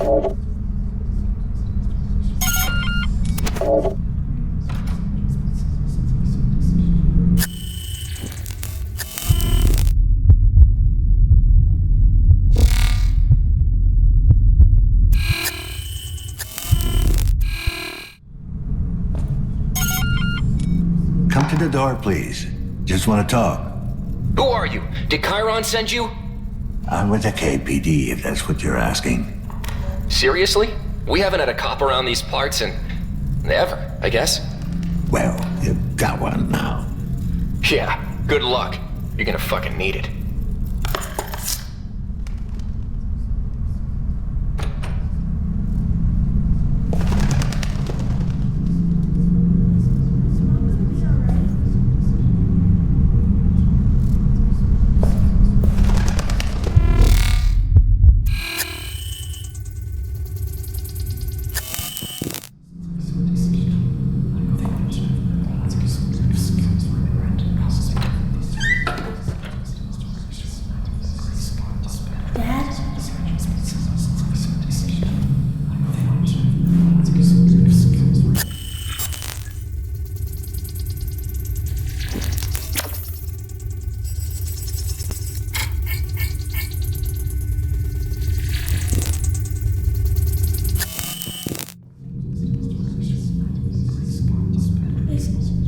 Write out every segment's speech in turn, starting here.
Come to the door, please. Just want to talk. Who are you? Did Chiron send you? I'm with the KPD, if that's what you're asking. Seriously? We haven't had a cop around these parts in... ever, I guess. Well, you've got one now. Yeah, good luck. You're gonna fucking need it.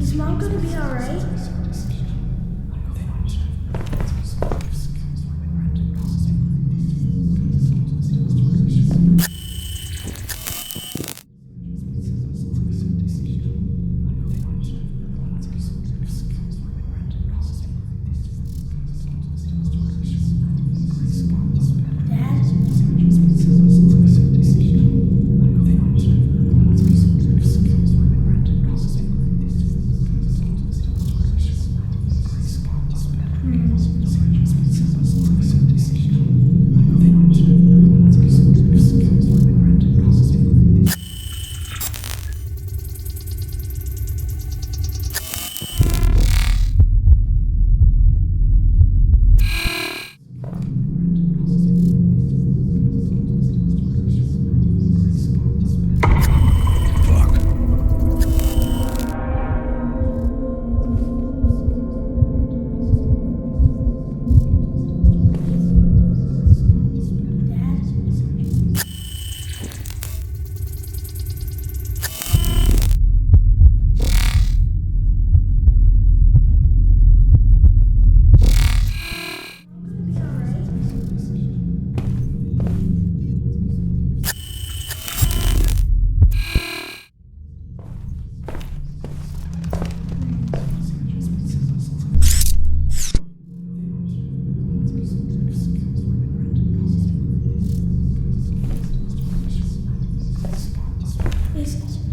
Is Mom gonna be alright?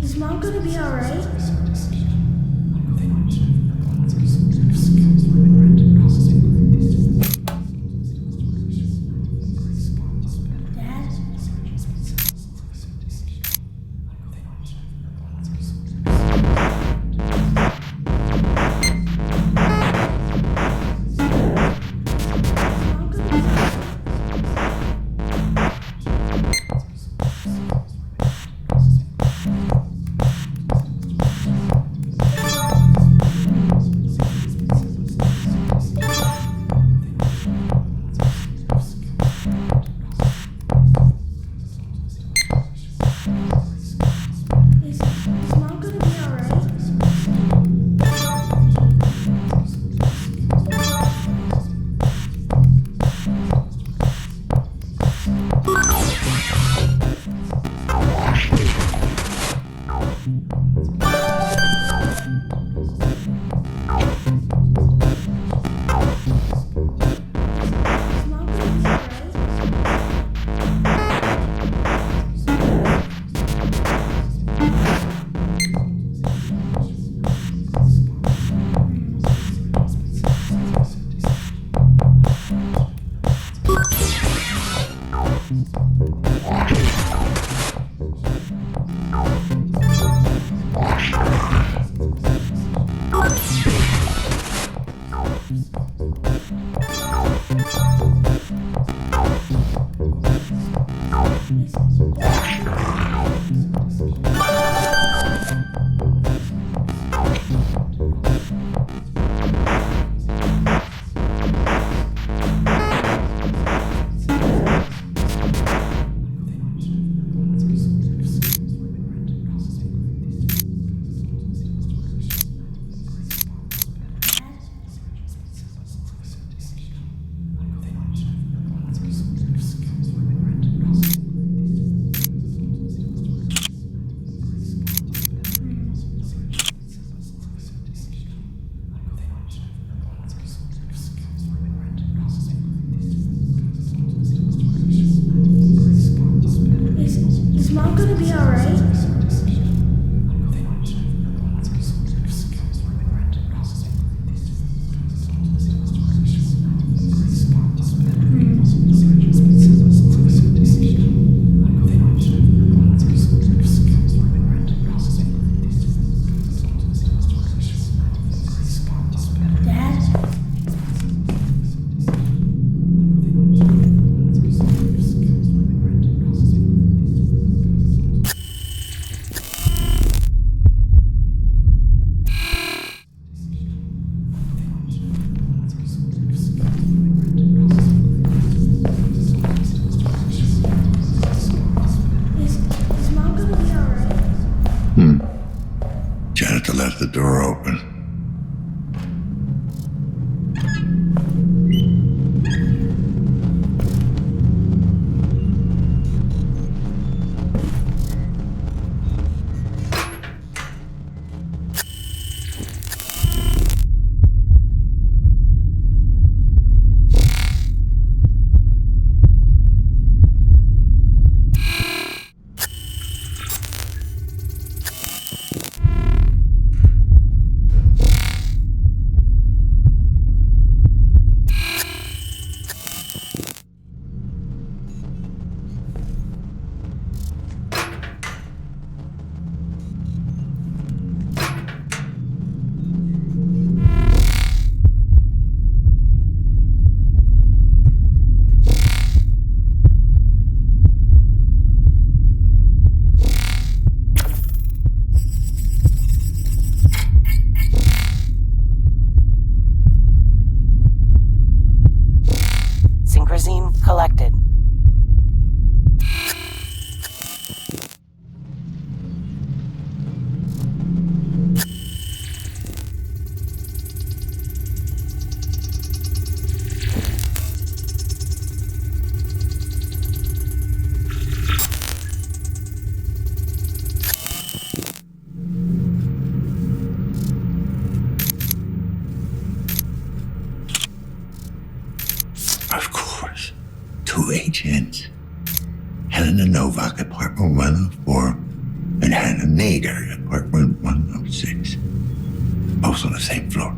Is Mom gonna be alright? Dad? Is Mom gonna be alright? Dad? Is Mom gonna be alright? Janitor left the door open. Synchrosine collected. Of course. 2 agents. Helena Novak, apartment 104, and Hannah Nader, apartment 106. Both on the same floor.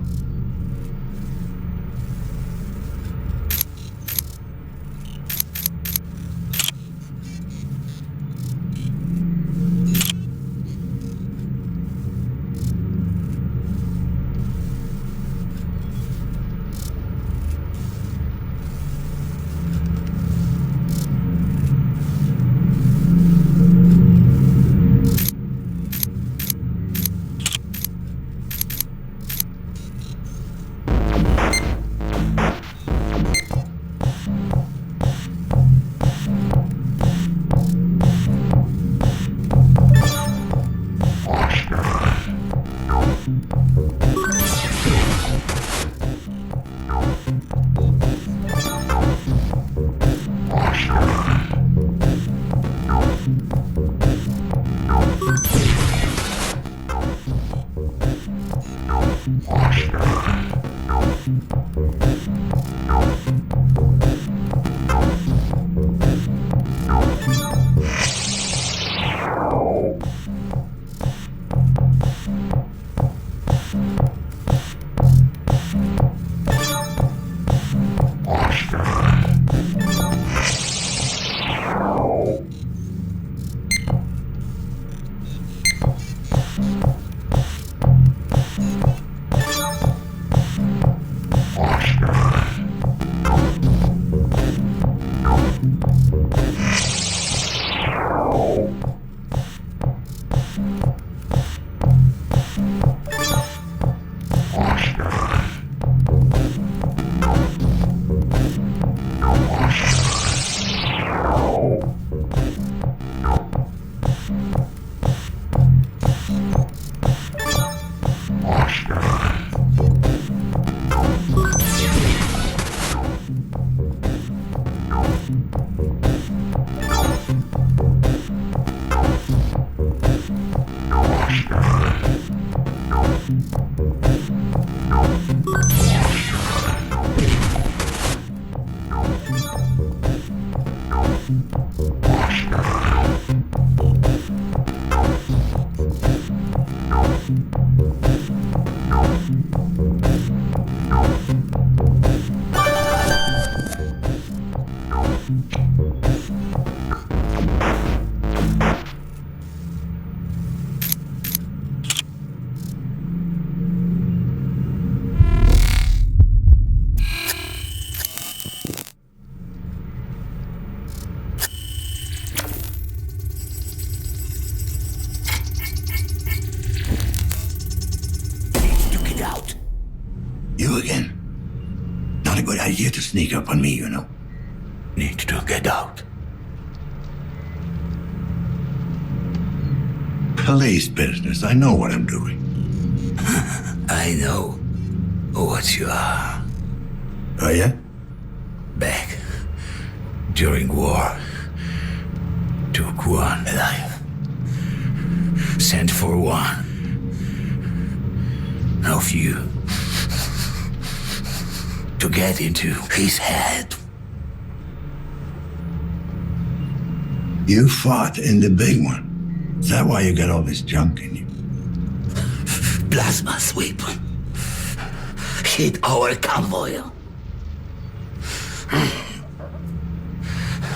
sneak up on me, you know. Need to get out. Police business. I know what I'm doing. I know what you are. Oh, yeah? Back during war, took one alive. Sent for one of you to get into his head. You fought in the big one. Is that why you got all this junk in you? Plasma sweep hit our convoy.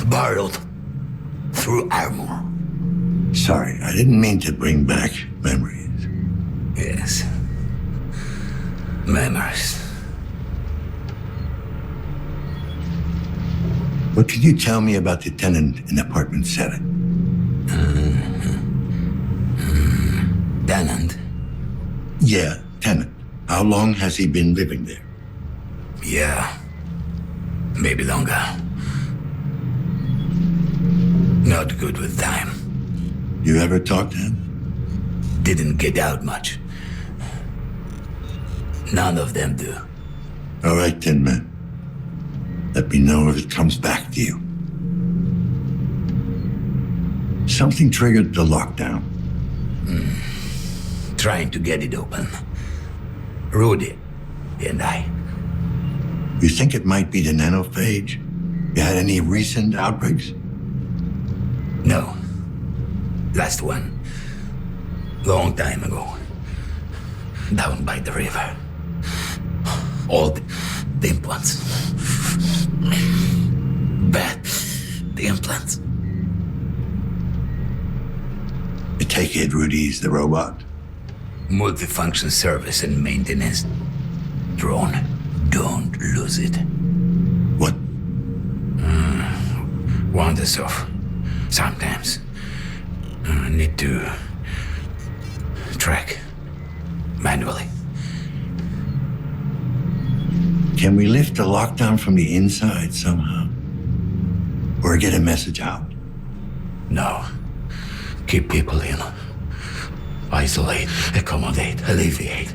Barreled through armor. Sorry, I didn't mean to bring back memories. Yes. Memories. What could you tell me about the tenant in apartment 7? Tenant? Yeah, tenant. How long has he been living there? Yeah. Maybe longer. Not good with time. You ever talk to him? Didn't get out much. None of them do. All right, Tin Man. Let me know if it comes back to you. Something triggered the lockdown. Trying to get it open. Rudy and I. You think it might be the nanophage? You had any recent outbreaks? No. Last one. Long time ago. Down by the river. All the implants. Bad. The implants. I take it Rudy's the robot? Multifunction service and maintenance. Drone. Don't lose it. What? Wanders off. Sometimes. Need to track manually. Can we lift the lockdown from the inside somehow? Or get a message out? No. Keep people in. Isolate, accommodate, alleviate.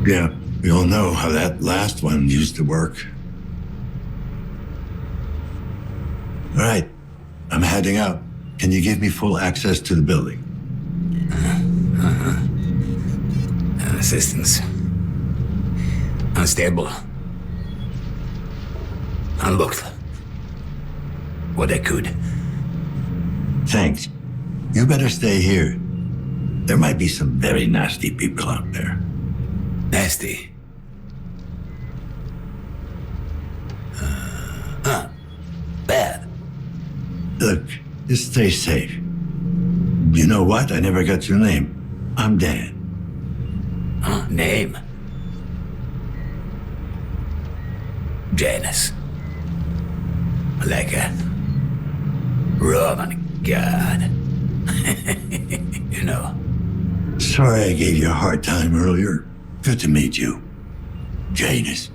Yeah, we all know how that last one used to work. All right, I'm heading out. Can you give me full access to the building? Assistance. Unstable. Unlocked. What I could. Thanks. You better stay here. There might be some very nasty people out there. Nasty. Bad. Look, just stay safe. You know what? I never got your name. I'm Dan. Name? Janus. Like a Roman god. You know. Sorry I gave you a hard time earlier. Good to meet you. Janus.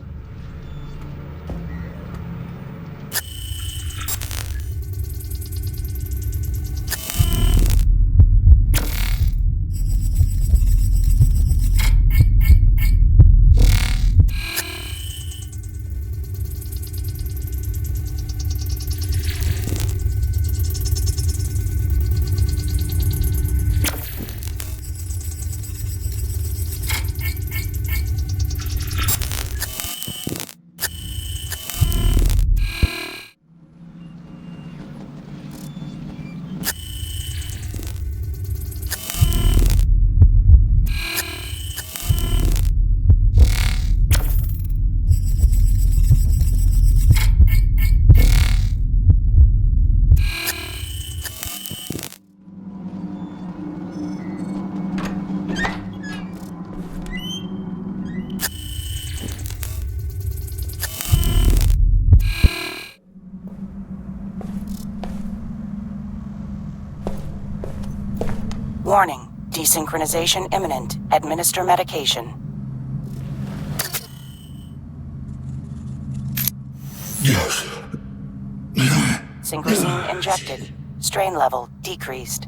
Warning. Desynchronization imminent. Administer medication. Synchrosine injected. Strain level decreased.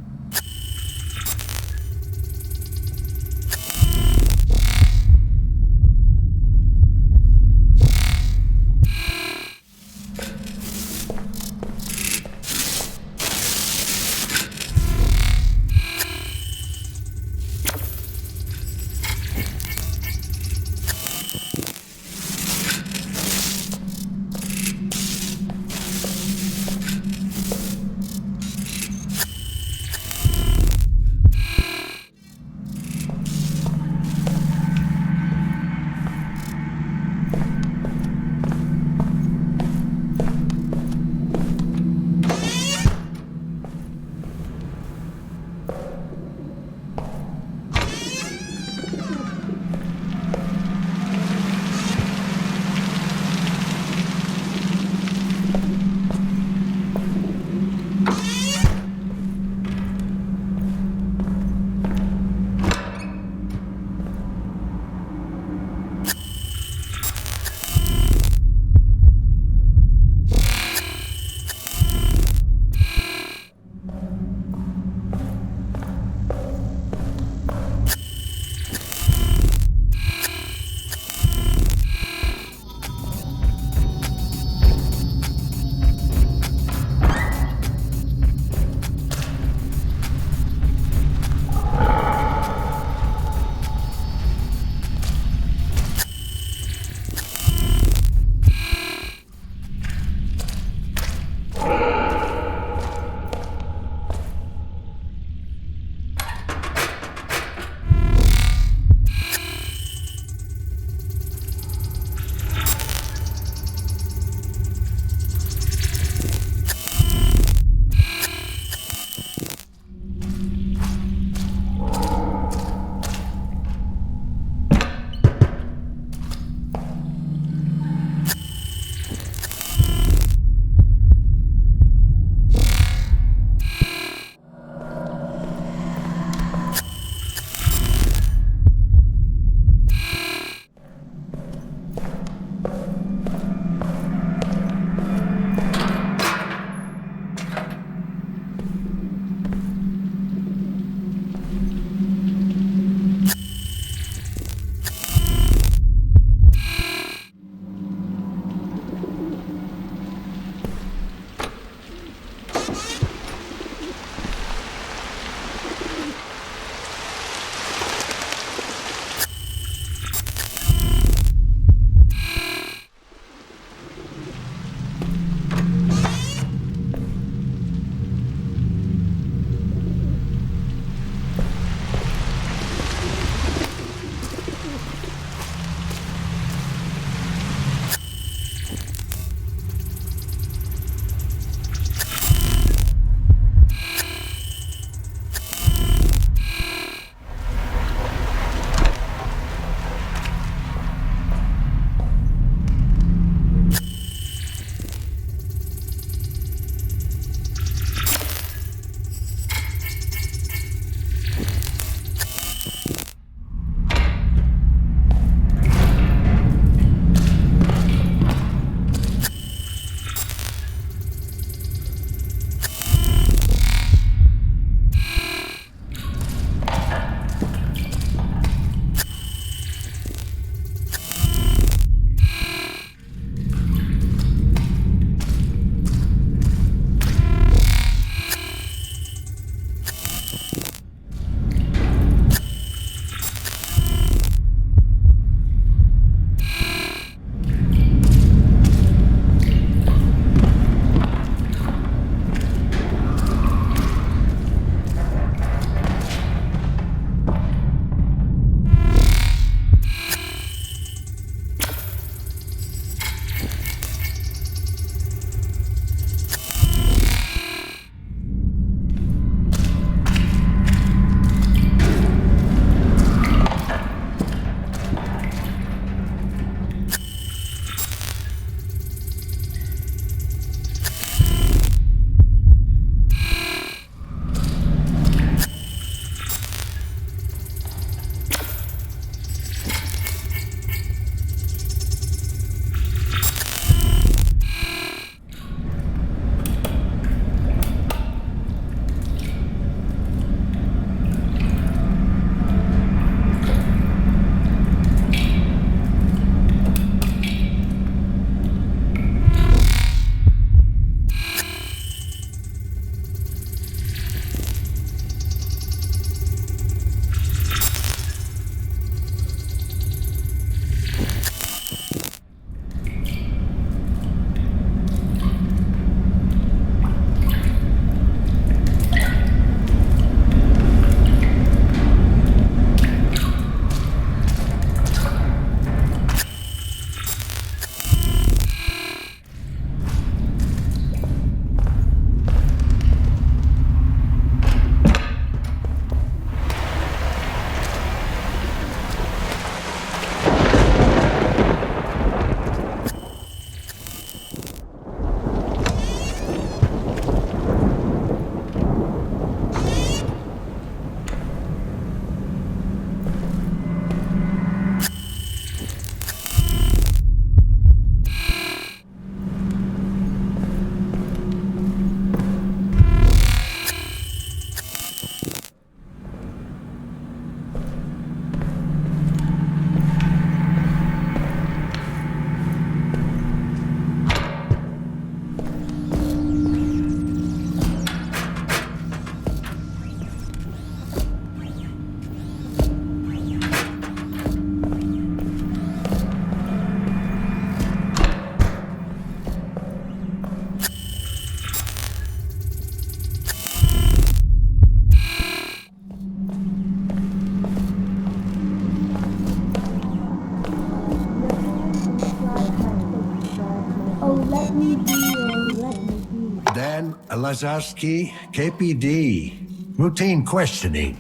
man, Lazarski, KPD. Routine questioning.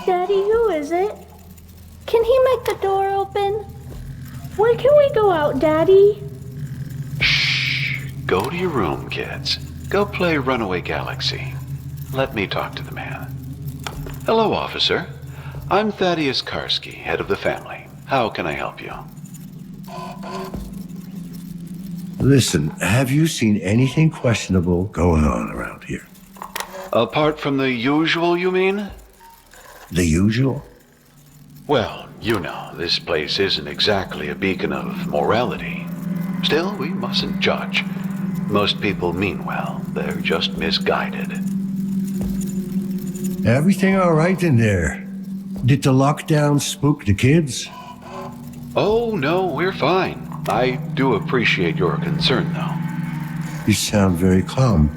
Daddy, who is it? Can he make the door open? When can we go out, Daddy? Go to your room, kids. Go play Runaway Galaxy. Let me talk to the man. Hello, officer. I'm Thaddeus Karski, head of the family. How can I help you? Listen, have you seen anything questionable going on around here? Apart from the usual, you mean? The usual? Well, you know, this place isn't exactly a beacon of morality. Still, we mustn't judge. Most people mean well. They're just misguided. Everything all right in there? Did the lockdown spook the kids? Oh, no, we're fine. I do appreciate your concern, though. You sound very calm.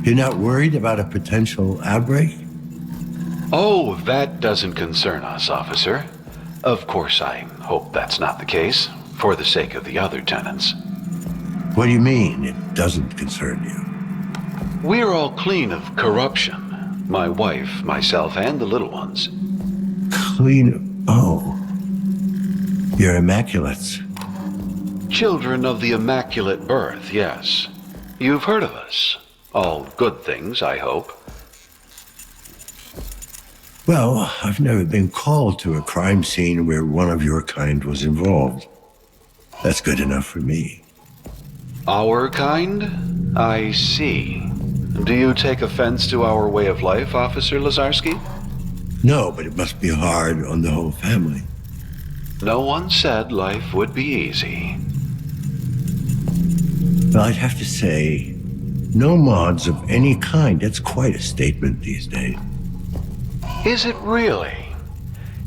You're not worried about a potential outbreak? Oh, that doesn't concern us, officer. Of course, I hope that's not the case, for the sake of the other tenants. What do you mean, it doesn't concern you? We're all clean of corruption. My wife, myself, and the little ones. Clean... Oh. You're immaculates. Children of the Immaculate Birth, yes. You've heard of us. All good things, I hope. Well, I've never been called to a crime scene where one of your kind was involved. That's good enough for me. Our kind? I see. Do you take offense to our way of life, Officer Lazarski? No, but it must be hard on the whole family. No one said life would be easy. Well, I'd have to say, no mods of any kind. That's quite a statement these days. Is it really?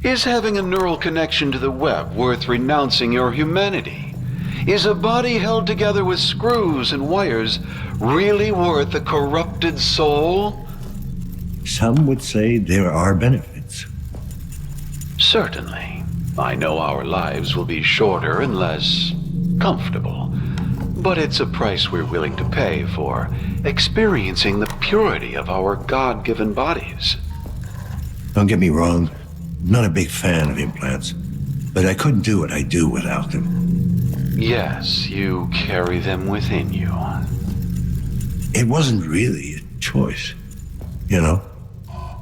Is having a neural connection to the web worth renouncing your humanity? Is a body held together with screws and wires really worth a corrupted soul? Some would say there are benefits. Certainly. I know our lives will be shorter and less comfortable, but it's a price we're willing to pay for experiencing the purity of our God-given bodies. Don't get me wrong, I'm not a big fan of implants, but I couldn't do what I do without them. Yes, you carry them within you. It wasn't really a choice, you know?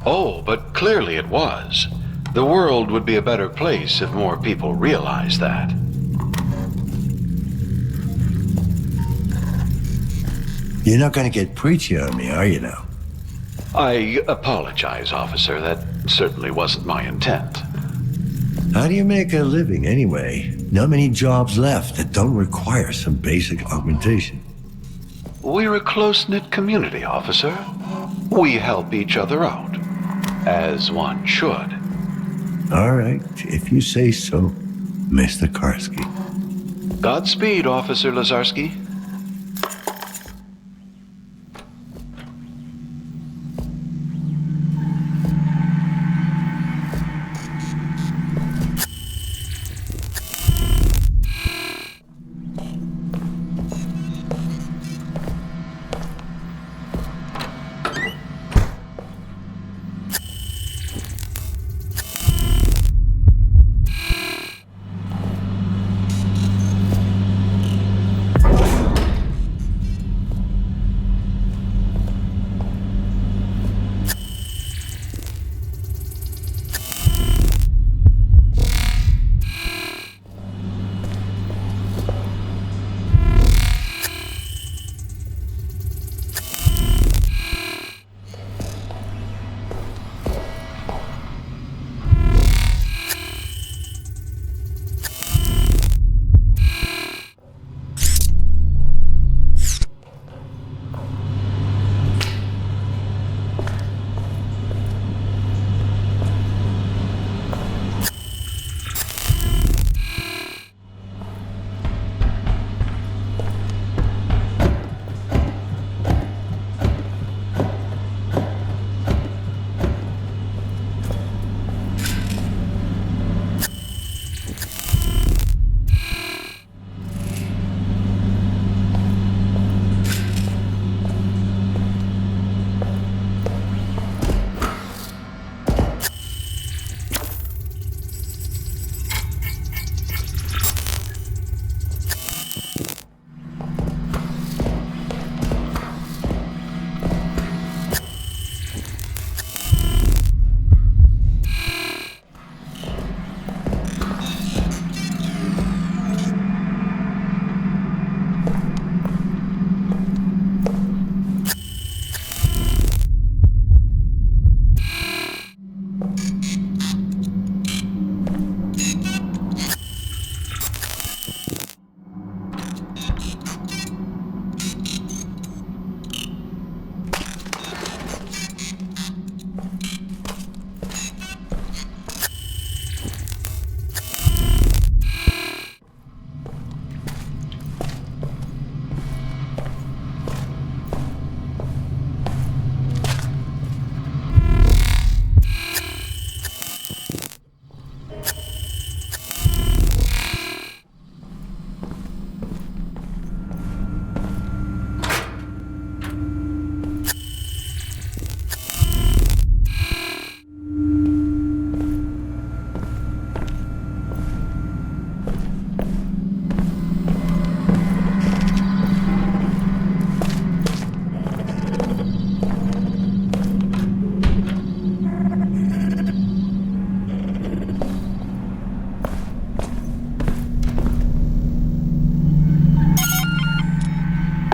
Oh, but clearly it was. The world would be a better place if more people realized that. You're not gonna get preachy on me, are you now? I apologize, officer. That certainly wasn't my intent. How do you make a living anyway? Not many jobs left that don't require some basic augmentation. We're a close-knit community, officer. We help each other out, as one should. All right, if you say so, Mr. Karski. Godspeed, Officer Lazarski.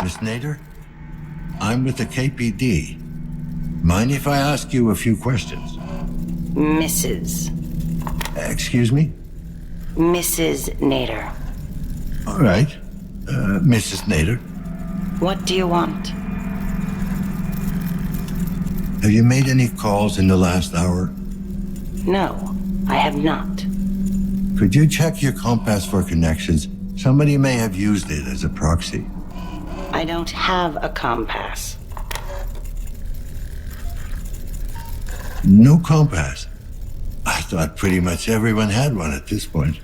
Miss Nader? I'm with the KPD. Mind if I ask you a few questions? Mrs. Excuse me? Mrs. Nader. All right. Mrs. Nader, What do you want? have you made any calls in the last hour? No, I have not. Could you check your compass for connections? Somebody may have used it as a proxy. I don't have a compass. No compass. I thought pretty much everyone had one at this point.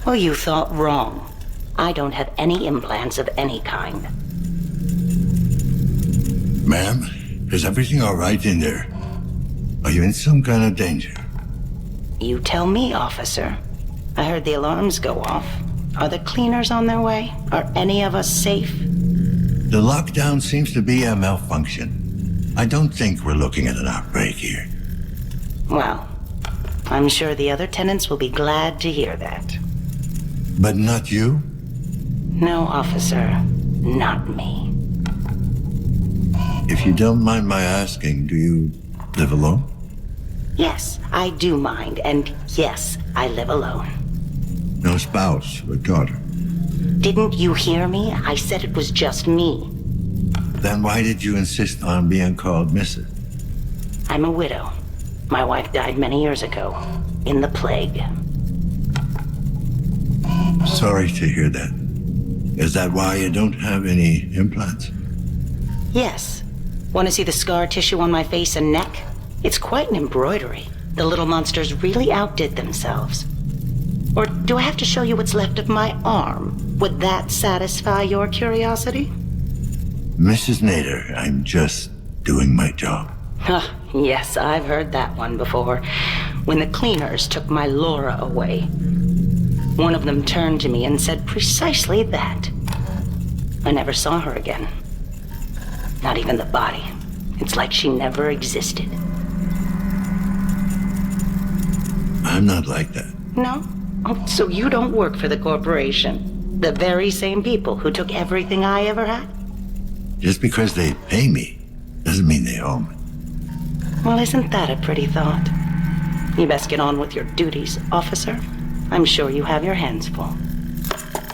Well, you thought wrong. I don't have any implants of any kind. Ma'am, is everything all right in there? Are you in some kind of danger? You tell me, officer. I heard the alarms go off. Are the cleaners on their way? Are any of us safe? The lockdown seems to be a malfunction. I don't think we're looking at an outbreak here. Well, I'm sure the other tenants will be glad to hear that. But not you? No, officer. Not me. If you don't mind my asking, do you live alone? Yes, I do mind, and yes, I live alone. No spouse or daughter? Didn't you hear me? I said it was just me. Then why did you insist on being called Mrs.? I'm a widow. My wife died many years ago, in the plague. Sorry to hear that. Is that why you don't have any implants? Yes. Want to see the scar tissue on my face and neck? It's quite an embroidery. The little monsters really outdid themselves. Or do I have to show you what's left of my arm? Would that satisfy your curiosity? Mrs. Nader, I'm just doing my job. Huh, yes, I've heard that one before. When the cleaners took my Laura away, one of them turned to me and said precisely that. I never saw her again. Not even the body. It's like she never existed. I'm not like that. No? Oh, so you don't work for the corporation? The very same people who took everything I ever had? Just because they pay me doesn't mean they own me. Well, isn't that a pretty thought? You best get on with your duties, officer. I'm sure you have your hands full.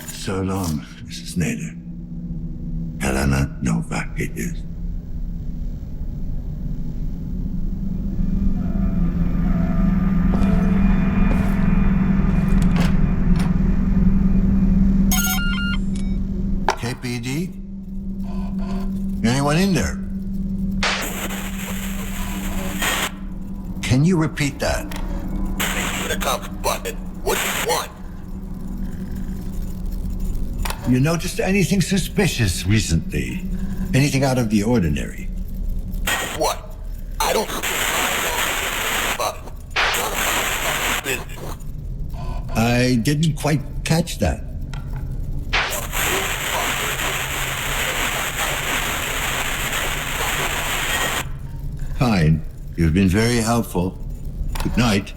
So long, Mrs. Nader. Helena Novak it is. KPD? Anyone in there? Can you repeat that? The cop's button. What do you want? You noticed anything suspicious recently? Anything out of the ordinary? What? I don't business. I didn't quite catch that. Fine. You've been very helpful. Good night.